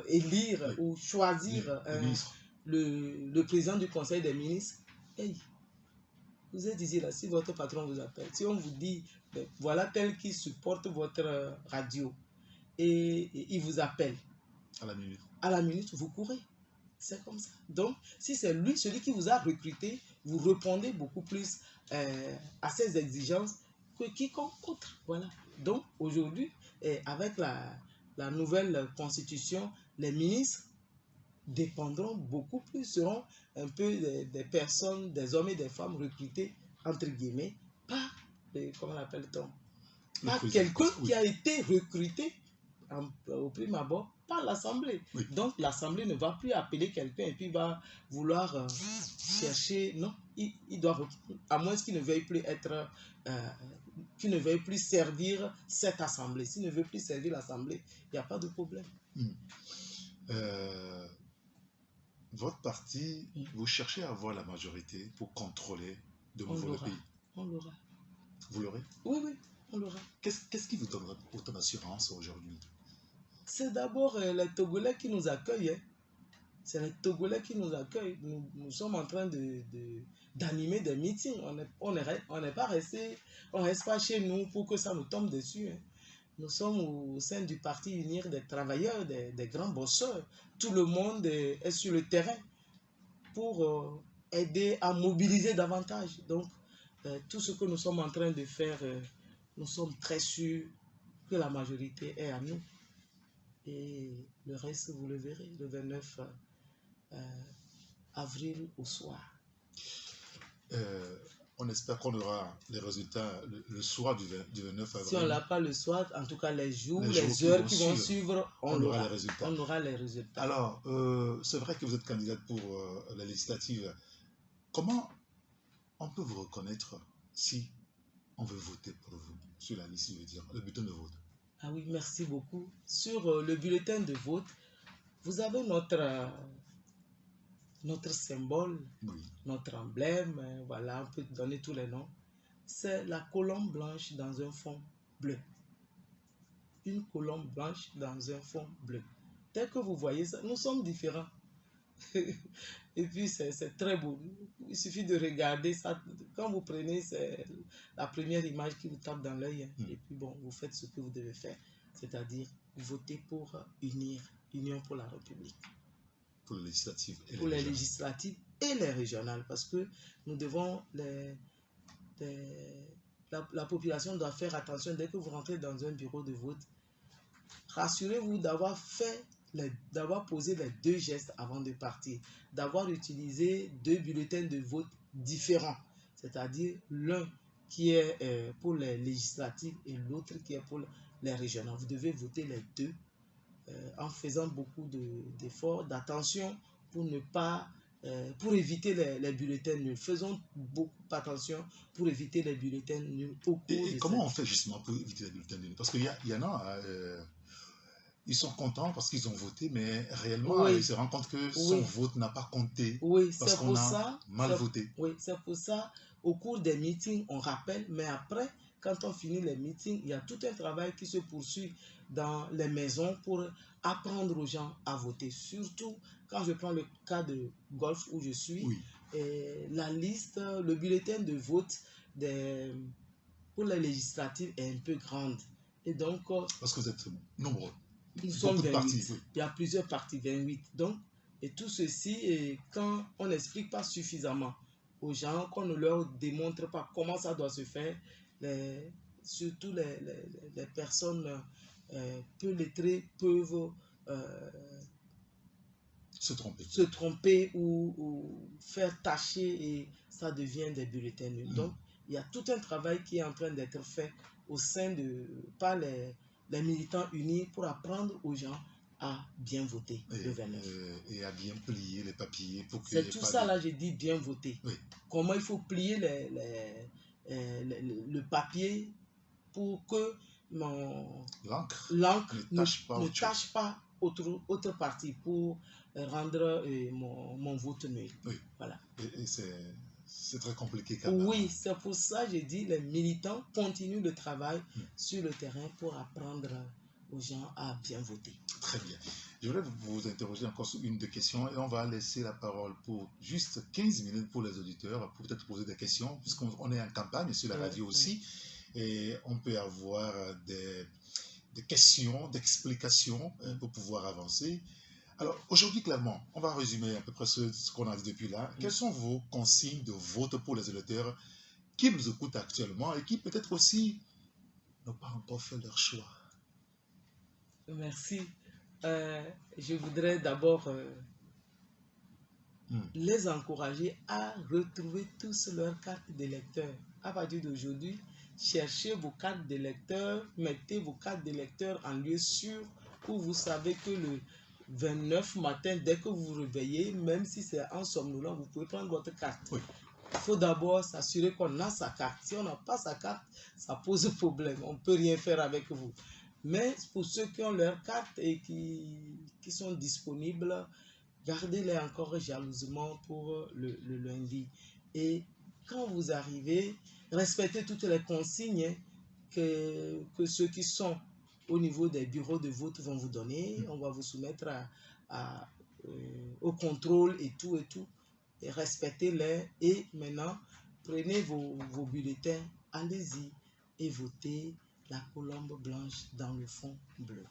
élire ou choisir le président du Conseil des ministres, hey, vous êtes ici là, si votre patron vous appelle, si on vous dit, voilà tel qui supporte votre radio, et il vous appelle, à la minute, vous courez. C'est comme ça. Donc, si c'est lui, celui qui vous a recruté, vous répondez beaucoup plus à ses exigences que quiconque autre. Voilà. Donc, aujourd'hui, avec la nouvelle constitution, les ministres dépendront beaucoup plus, seront un peu des personnes, des hommes et des femmes recrutés, entre guillemets, par, comment l'appelle-t-on, par quelqu'un qui a été recruté au prime abord par l'Assemblée. Oui. Donc l'Assemblée ne va plus appeler quelqu'un et puis va vouloir chercher. Non, il doit, à moins qu'il ne veuille plus être, qu'il ne veuille plus servir cette Assemblée. S'il ne veut plus servir l'Assemblée, il n'y a pas de problème. Votre parti, vous cherchez à avoir la majorité pour contrôler de nouveau le pays. On l'aura. Vous l'aurez? Oui, oui, on l'aura. Qu'est-ce qui vous donnera autant d'assurance aujourd'hui? C'est d'abord les Togolais qui nous accueillent. C'est les Togolais qui nous accueillent. Nous sommes en train d'animer des meetings. On n'est pas resté, on reste pas chez nous pour que ça nous tombe dessus, hein. Nous sommes au sein du Parti Unir des travailleurs, des grands bosseurs. Tout le monde est sur le terrain pour aider à mobiliser davantage. Donc, tout ce que nous sommes en train de faire, nous sommes très sûrs que la majorité est à nous. Et le reste, vous le verrez, le 29 avril au soir. On espère qu'on aura les résultats le soir du 29 avril. Si on ne l'a pas le soir, en tout cas les jours, les heures qui vont suivre, on aura les résultats. On aura les résultats. Alors, c'est vrai que vous êtes candidate pour la législative. Comment on peut vous reconnaître si on veut voter pour vous sur la liste, je veux dire, le bulletin de vote? Ah oui, merci beaucoup. Sur le bulletin de vote, vous avez notre symbole, oui, notre emblème, voilà, on peut donner tous les noms. C'est la colombe blanche dans un fond bleu. Une colombe blanche dans un fond bleu. Dès que vous voyez ça, nous sommes différents. Et puis c'est très beau. Il suffit de regarder ça. Quand vous prenez, c'est la première image qui vous tape dans l'œil. Et puis bon, vous faites ce que vous devez faire. C'est-à-dire voter pour Union pour la République. Pour les législatives et pour les législatives et les régionales. Parce que nous devons la population doit faire attention dès que vous rentrez dans un bureau de vote. Rassurez-vous d'avoir posé les 2 gestes avant de partir, d'avoir utilisé 2 bulletins de vote différents, c'est-à-dire l'un qui est pour les législatives et l'autre qui est pour les régionales. Vous devez voter les 2 en faisant beaucoup d'efforts, d'attention pour ne pas pour éviter les bulletins nuls. Faisons beaucoup attention pour éviter les bulletins nuls. Et comment on fait justement pour éviter les bulletins nuls? Parce qu'il y en a, ils sont contents parce qu'ils ont voté, mais réellement, oui, ils se rendent compte que son vote n'a pas compté. Oui, parce qu'on a mal voté. Oui, c'est pour ça, au cours des meetings, on rappelle, mais après, quand on finit les meetings, il y a tout un travail qui se poursuit dans les maisons pour apprendre aux gens à voter. Surtout quand je prends le cas de Golf où je suis, oui, la liste, le bulletin de vote pour les législatives est un peu grande. Et donc, parce que vous êtes nombreux. Nous sommes 28. Partis, oui. Il y a plusieurs partis, 28. Donc, et tout ceci, et quand on n'explique pas suffisamment aux gens, qu'on ne leur démontre pas comment ça doit se faire, surtout les personnes peu lettrées peuvent se tromper ou faire tâcher et ça devient des bulletins nuls. Donc, il y a tout un travail qui est en train d'être fait au sein par les militants unis pour apprendre aux gens à bien voter le 29. Et à bien plier les papiers. C'est tout ça là, j'ai dit bien voter. Oui. Comment il faut plier le papier pour que l'encre ne tâche pas autre partie pour rendre mon vote nul. Oui. Voilà. Et c'est très compliqué quand même. Oui, c'est pour ça que j'ai dit les militants continuent le travail sur le terrain pour apprendre aux gens à bien voter. Très bien. Je voudrais vous interroger encore sur une des questions et on va laisser la parole pour juste 15 minutes pour les auditeurs pour peut-être poser des questions puisqu'on est en campagne sur la radio aussi et on peut avoir des questions, d'explications pour pouvoir avancer. Alors, aujourd'hui, clairement, on va résumer à peu près ce qu'on a vu depuis là. Quelles sont vos consignes de vote pour les électeurs qui nous écoutent actuellement et qui peut-être aussi n'ont pas encore fait leur choix? Merci. Je voudrais d'abord les encourager à retrouver tous leurs cartes d'électeurs. À partir d'aujourd'hui, cherchez vos cartes d'électeurs, mettez vos cartes d'électeurs en lieu sûr où vous savez que le 29 matin, dès que vous vous réveillez, même si c'est en somnolent, vous pouvez prendre votre carte. Oui. Il faut d'abord s'assurer qu'on a sa carte. Si on n'a pas sa carte, ça pose problème. On ne peut rien faire avec vous. Mais pour ceux qui ont leur carte et qui sont disponibles, gardez-les encore jalousement pour le lundi. Et quand vous arrivez, respectez toutes les consignes que ceux qui sont au niveau des bureaux de vote vont vous donner. On va vous soumettre au au contrôle et tout, et respectez-les. Et maintenant, prenez vos bulletins, allez-y et votez la colombe blanche dans le fond bleu.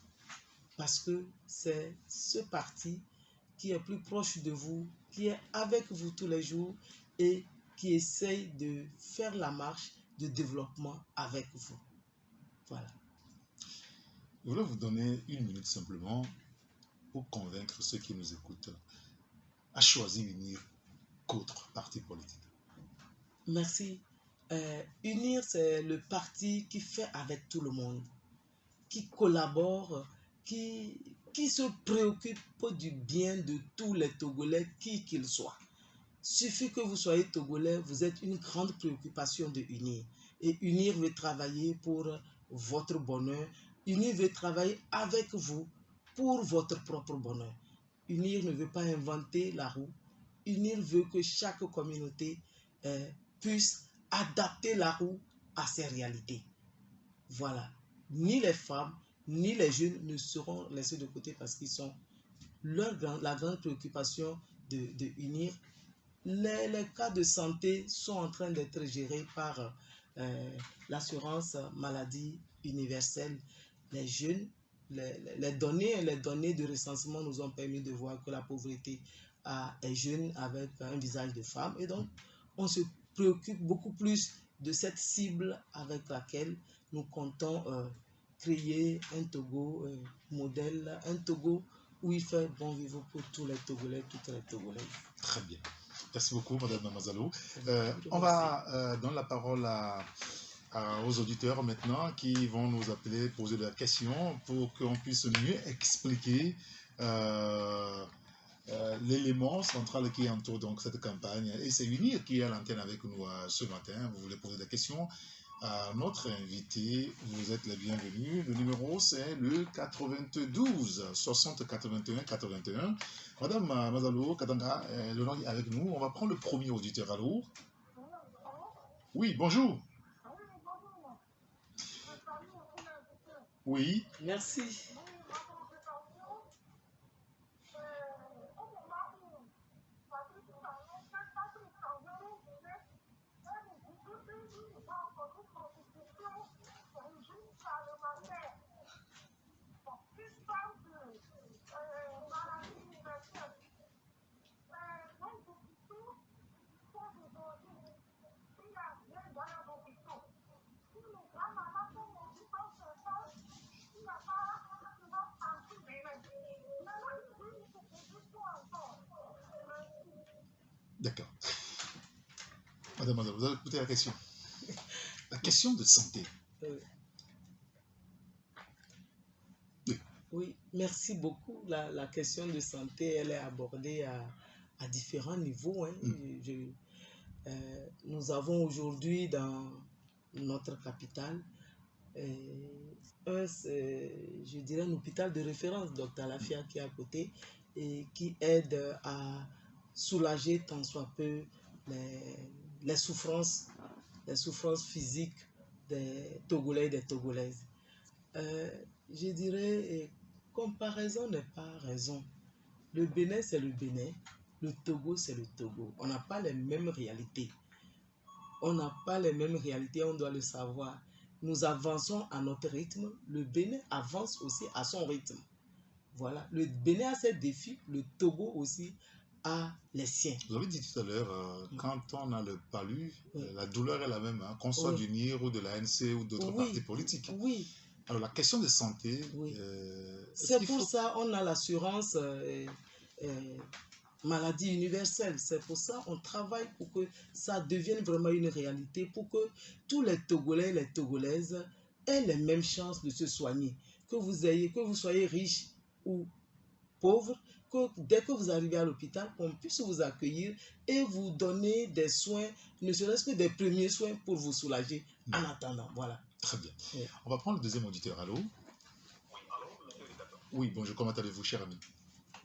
Parce que c'est ce parti qui est plus proche de vous, qui est avec vous tous les jours et qui essaye de faire la marche de développement avec vous. Voilà. Je voulais vous donner 1 minute simplement pour convaincre ceux qui nous écoutent à choisir UNIR qu'autre parti politique. Merci. UNIR, c'est le parti qui fait avec tout le monde, qui collabore, qui se préoccupe du bien de tous les Togolais, qui qu'ils soient. Suffit que vous soyez Togolais, vous êtes une grande préoccupation de UNIR. Et UNIR veut travailler pour votre bonheur. UNIR veut travailler avec vous pour votre propre bonheur. UNIR ne veut pas inventer la roue. UNIR veut que chaque communauté puisse adapter la roue à ses réalités. Voilà. Ni les femmes, ni les jeunes ne seront laissés de côté parce qu'ils sont la grande préoccupation de UNIR. Les cas de santé sont en train d'être gérés par l'assurance maladie universelle. Les jeunes, les données de recensement nous ont permis de voir que la pauvreté est jeune avec un visage de femme. Et donc, on se préoccupe beaucoup plus de cette cible avec laquelle nous comptons créer un Togo modèle, un Togo où il fait bon vivre pour tous les Togolais, toutes les Togolaises. Très bien. Merci beaucoup, Madame Namazalo. On va donner la parole aux auditeurs maintenant qui vont nous appeler, poser des questions pour qu'on puisse mieux expliquer l'élément central qui entoure donc cette campagne. Et c'est UNIR qui est à l'antenne avec nous ce matin. Vous voulez poser des questions à notre invité, vous êtes les bienvenus. Le numéro, c'est le 92 60 81 81. Madame Mazalo Katanga, le nom est avec nous. On va prendre le premier auditeur. Allô? Oui, bonjour. Oui. Merci. D'accord. Madame, vous avez écouté la question. La question de santé. Oui, merci beaucoup. La question de santé, elle est abordée à différents niveaux. Hein. Nous avons aujourd'hui dans notre capitale je dirais un hôpital de référence, Dr Lafia, qui est à côté et qui aide à soulager tant soit peu les souffrances physiques des Togolais et des Togolaises. Je dirais, comparaison n'est pas raison. Le Bénin, c'est le Bénin. Le Togo, c'est le Togo. On n'a pas les mêmes réalités. On n'a pas les mêmes réalités, on doit le savoir. Nous avançons à notre rythme. Le Bénin avance aussi à son rythme. Voilà. Le Bénin a ses défis. Le Togo aussi a les siens. Vous avez dit tout à l'heure, quand on a le palu, la douleur est la même, hein, qu'on soit du NIR ou de l'ANC ou d'autres partis politiques. Oui. Alors la question de santé... c'est pour ça qu'on a l'assurance maladie universelle. C'est pour ça qu'on travaille pour que ça devienne vraiment une réalité, pour que tous les Togolais et les Togolaises aient les mêmes chances de se soigner. Que vous soyez riche ou pauvre, que dès que vous arrivez à l'hôpital, qu'on puisse vous accueillir et vous donner des soins, ne serait-ce que des premiers soins pour vous soulager en attendant. Voilà. Très bien. Oui. On va prendre le deuxième auditeur. Allô? Oui, allô, monsieur le docteur. Oui, bonjour, comment allez-vous, cher ami?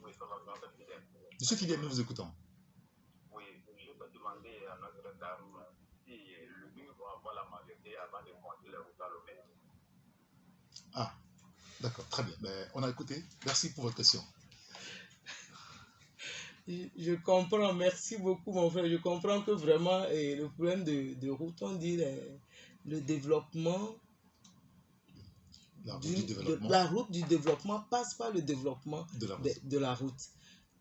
Oui, ça va, grand fidèle. Monsieur Fidèle, nous vous écoutons. Oui, je peux demander à notre dame si le mur va avoir la majorité avant de monter les routes à l'OMS. Ah, d'accord, très bien. Ben, on a écouté. Merci pour votre question. Je comprends, merci beaucoup mon frère. Je comprends que vraiment le problème de route, on dit le développement, La route du développement la route du développement passe par le développement de la route. de la route.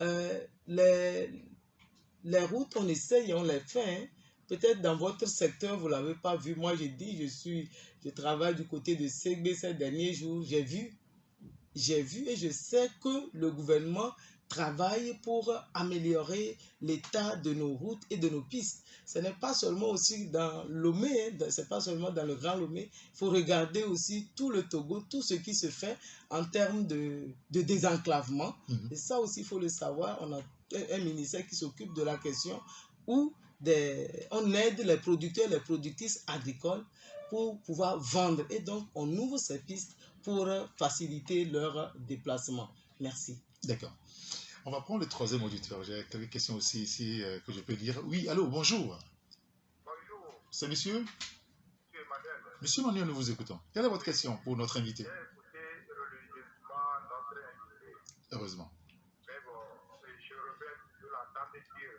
Euh, les, les routes, on essaye, on les fait. Hein. Peut-être dans votre secteur, vous ne l'avez pas vu. Moi, j'ai dit, je travaille du côté de Ségbé ces derniers jours. J'ai vu et je sais que le gouvernement travaille pour améliorer l'état de nos routes et de nos pistes. Ce n'est pas seulement aussi dans Lomé, hein, ce n'est pas seulement dans le Grand Lomé. Il faut regarder aussi tout le Togo, tout ce qui se fait en termes de désenclavement. Et ça aussi, il faut le savoir. On a un ministère qui s'occupe de la question où on aide les producteurs, les productrices agricoles pour pouvoir vendre. Et donc, on ouvre ces pistes pour faciliter leur déplacement. Merci. D'accord. On va prendre le troisième auditeur. J'ai quelques questions aussi ici que je peux lire. Oui, allô, bonjour. Bonjour, C'est monsieur monsieur Emmanuel. Monsieur Manuel, nous vous écoutons. Quelle est votre question pour notre invité? J'ai écouté religieusement notre invité. Heureusement. Mais bon, je regrette de l'entendre dire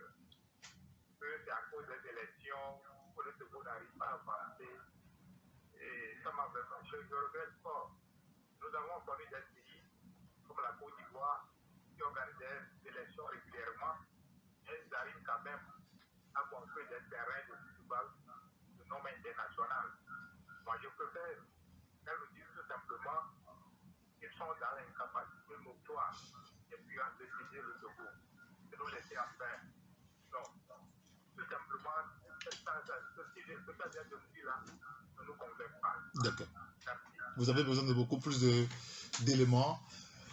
que c'est à cause des élections que le Togo n'arrive pas à avancer. Et ça m'a vraiment, je regrette fort. Nous avons connu des pays comme la Côte d'Ivoire qui organisent des élections régulièrement et ils arrivent quand même à construire des terrains de football de nom international. Moi, je préfère qu'elle nous dise tout simplement qu'ils sont dans l'incapacité notoire et puis à décider le Togo, de nous laisser en faire. Non, tout simplement, ce que ça vient de nous dire là ne nous convainc pas. D'accord. Merci. Vous avez besoin de beaucoup plus d'éléments.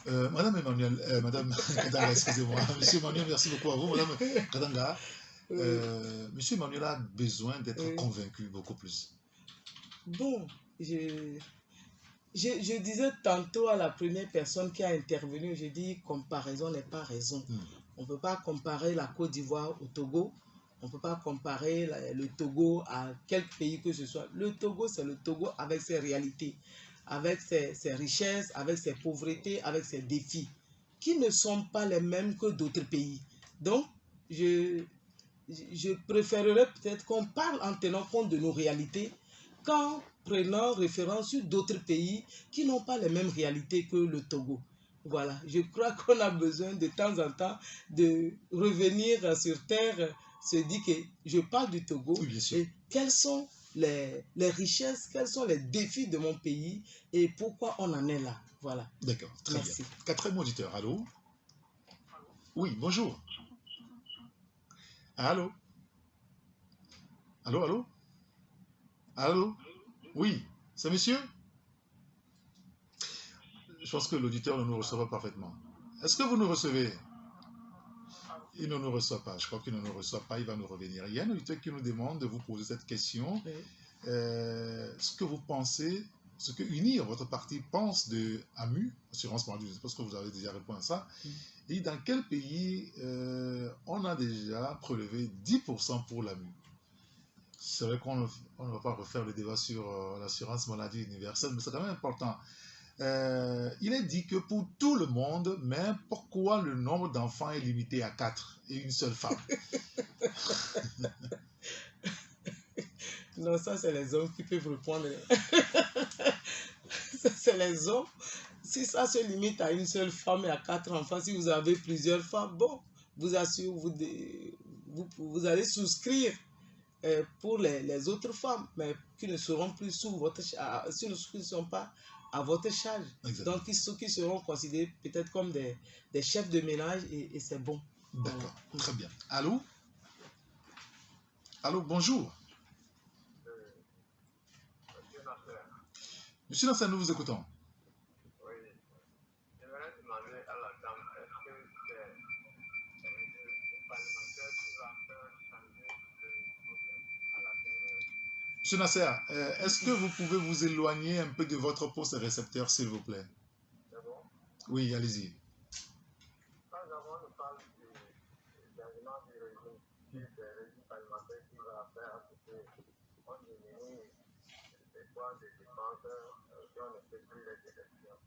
Madame Emmanuel, Madame Kadanga, excusez-moi. Monsieur Emmanuel, merci beaucoup à vous. Madame Kadanga, Monsieur Emmanuel a besoin d'être convaincu beaucoup plus. Bon, je disais tantôt à la première personne qui a intervenu, j'ai dit comparaison n'est pas raison. On ne peut pas comparer la Côte d'Ivoire au Togo. On ne peut pas comparer le Togo à quelque pays que ce soit. Le Togo, c'est le Togo avec ses réalités, avec ses richesses, avec ses pauvretés, avec ses défis, qui ne sont pas les mêmes que d'autres pays. Donc, je préférerais peut-être qu'on parle en tenant compte de nos réalités qu'en prenant référence sur d'autres pays qui n'ont pas les mêmes réalités que le Togo. Voilà, je crois qu'on a besoin de temps en temps de revenir sur terre, se dire que je parle du Togo, Oui, bien sûr. et quelles sont les richesses, quels sont les défis de mon pays et pourquoi on en est là. Voilà. D'accord, très Merci. bien. Quatrième auditeur, allô? Oui, bonjour. Allô? Allô, allô? Allô? Oui, c'est monsieur? Je pense que l'auditeur ne nous reçoit pas parfaitement. Est-ce que vous nous recevez? Il ne nous reçoit pas. Je crois qu'il ne nous reçoit pas. Il va nous revenir. Il y a un auditeur qui nous demande de vous poser cette question. Oui. Ce que vous pensez, ce que UNIR, votre parti, pense de AMU, Assurance Maladie, je suppose que vous avez déjà répondu à ça. Et dans quel pays on a déjà prélevé 10% pour l'AMU? C'est vrai qu'on ne va pas refaire le débat sur l'assurance maladie universelle, mais c'est quand même important. Il est dit que pour tout le monde, mais pourquoi le nombre d'enfants est limité à 4 et une seule femme? Non, ça c'est les hommes qui peuvent répondre. Ça c'est les hommes. Si ça se limite à une seule femme et à 4 enfants, si vous avez plusieurs femmes, bon, vous assure, vous allez souscrire pour les autres femmes, mais qui ne seront plus sous votre charge, qui ne sont pas à votre charge. Exactement. Donc, ceux qui seront considérés peut-être comme des chefs de ménage et c'est bon. D'accord, très bien. Allô? Allô, bonjour. Monsieur Nasser, Monsieur Nasser, nous vous écoutons. oui. J'aimerais demander à la dame, est-ce que c'est une parlementaire qui va faire changer le problème à la dernière? Monsieur Nasser, est-ce que vous pouvez vous éloigner un peu de votre poste récepteur, s'il vous plaît? C'est bon? Oui, allez-y. Quand on nous parle du changement du régime, c'est le régime parlementaire qui va faire à ce qu'on diminue les points de dépenses si on ne fait plus les élections.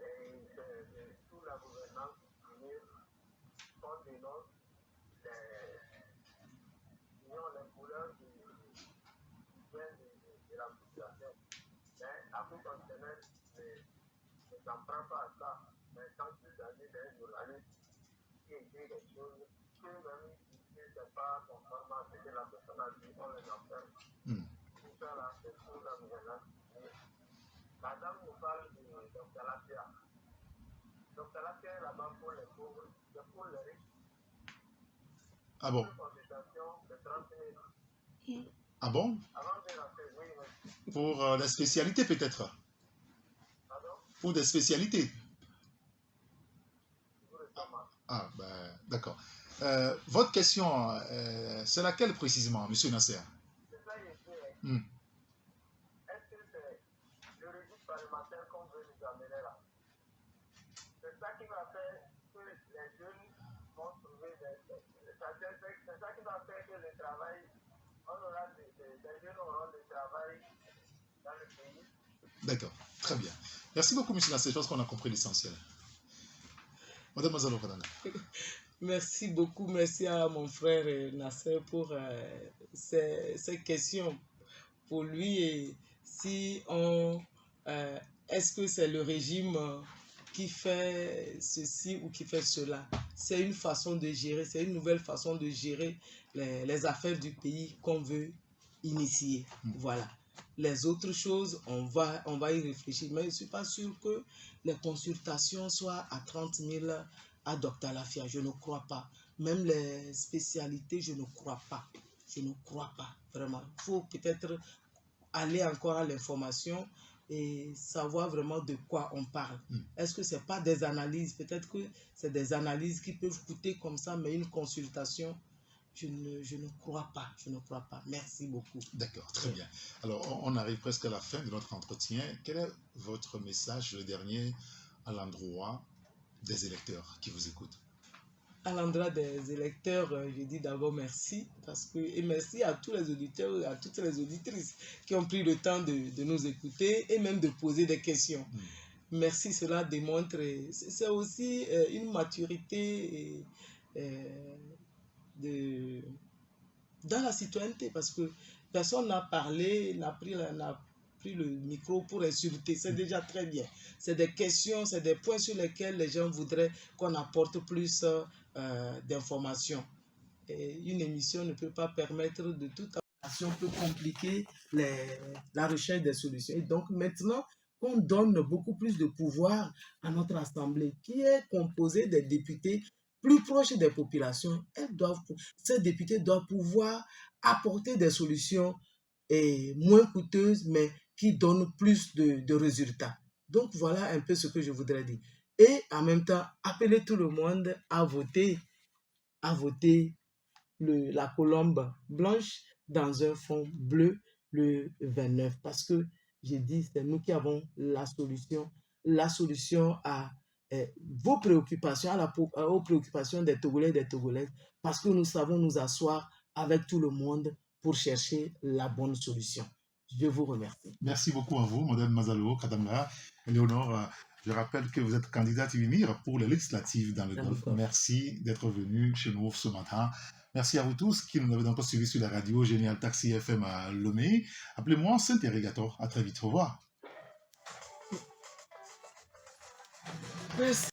Et c'est sous la gouvernance unir qu'on dénonce les couleurs du bien de la population. Mais Afrique constitutionnelle ne s'en prend pas à ça. Mais quand il s'agit d'un journaliste qui écrit des choses que même si ce n'est pas conforme à ce que la personne a dit, on les enferme. Tout ça là, c'est pour la nouvelle. La dame nous parle de Dr. Latia. Dr. Latia est là-bas pour les pauvres, c'est pour les riches. Ah bon? Une consultation de 30 000. Ah bon? Avant de rentrer, oui, oui. Pour la spécialité peut-être? Pardon? Pour des spécialités? Pour le stomac. Ah ben d'accord. Votre question, c'est laquelle précisément, Monsieur Nasser? C'est ça, il est. Hmm. Est-ce que c'est le régime parlementaire qu'on veut nous amener là? C'est ça qui va faire que les jeunes vont trouver c'est ça qui va faire que le travail, les jeunes auront le travail dans le pays. D'accord, très bien. Merci beaucoup, Monsieur Nasser. Je pense qu'on a compris l'essentiel. Madame Mazalo Kadanga. Merci beaucoup, merci à mon frère Nasser pour ces questions. Pour lui, et si on, est-ce que c'est le régime qui fait ceci ou qui fait cela? C'est une façon de gérer, c'est une nouvelle façon de gérer les affaires du pays qu'on veut initier. Voilà. Les autres choses, on va y réfléchir. Mais je ne suis pas sûr que les consultations soient à 30 000 à Dr. Lafia. Je ne crois pas. Même les spécialités, je ne crois pas. Je ne crois pas, vraiment. Il faut peut-être aller encore à l'information et savoir vraiment de quoi on parle. Est-ce que ce n'est pas des analyses? Peut-être que c'est des analyses qui peuvent coûter comme ça, mais une consultation, je ne crois pas. Je ne crois pas. Merci beaucoup. D'accord, très bien. Alors, on arrive presque à la fin de notre entretien. Quel est votre message, le dernier, à l'endroit des électeurs qui vous écoutent? À l'endroit des électeurs, je dis d'abord merci, et merci à tous les auditeurs et à toutes les auditrices qui ont pris le temps de nous écouter et même de poser des questions. Merci, cela démontre, c'est aussi une maturité dans la citoyenneté, parce que personne n'a parlé, n'a pris le micro pour insulter, c'est déjà très bien. C'est des questions, c'est des points sur lesquels les gens voudraient qu'on apporte plus d'informations. Une émission ne peut pas permettre de toute information, peut compliquer la recherche des solutions. Et donc maintenant qu'on donne beaucoup plus de pouvoir à notre Assemblée, qui est composée des députés plus proches des populations, ces députés doivent pouvoir apporter des solutions moins coûteuses, mais qui donnent plus de résultats. Donc voilà un peu ce que je voudrais dire. Et en même temps, appeler tout le monde à voter la colombe blanche dans un fond bleu le 29. Parce que j'ai dit, c'est nous qui avons la solution à vos préoccupations, aux préoccupations des Togolais et des Togolaises, parce que nous savons nous asseoir avec tout le monde pour chercher la bonne solution. Je vous remercie. Merci beaucoup à vous, Madame Mazalo Kadanga. Léonore, je rappelle que vous êtes candidate UNIR pour les législatives dans le Golfe. Merci d'être venu chez nous ce matin. Merci à vous tous qui nous avez encore suivis sur la radio Génial Taxi FM à Lomé. Appelez-moi Saint-Irrigator. À très vite. Au revoir. Merci.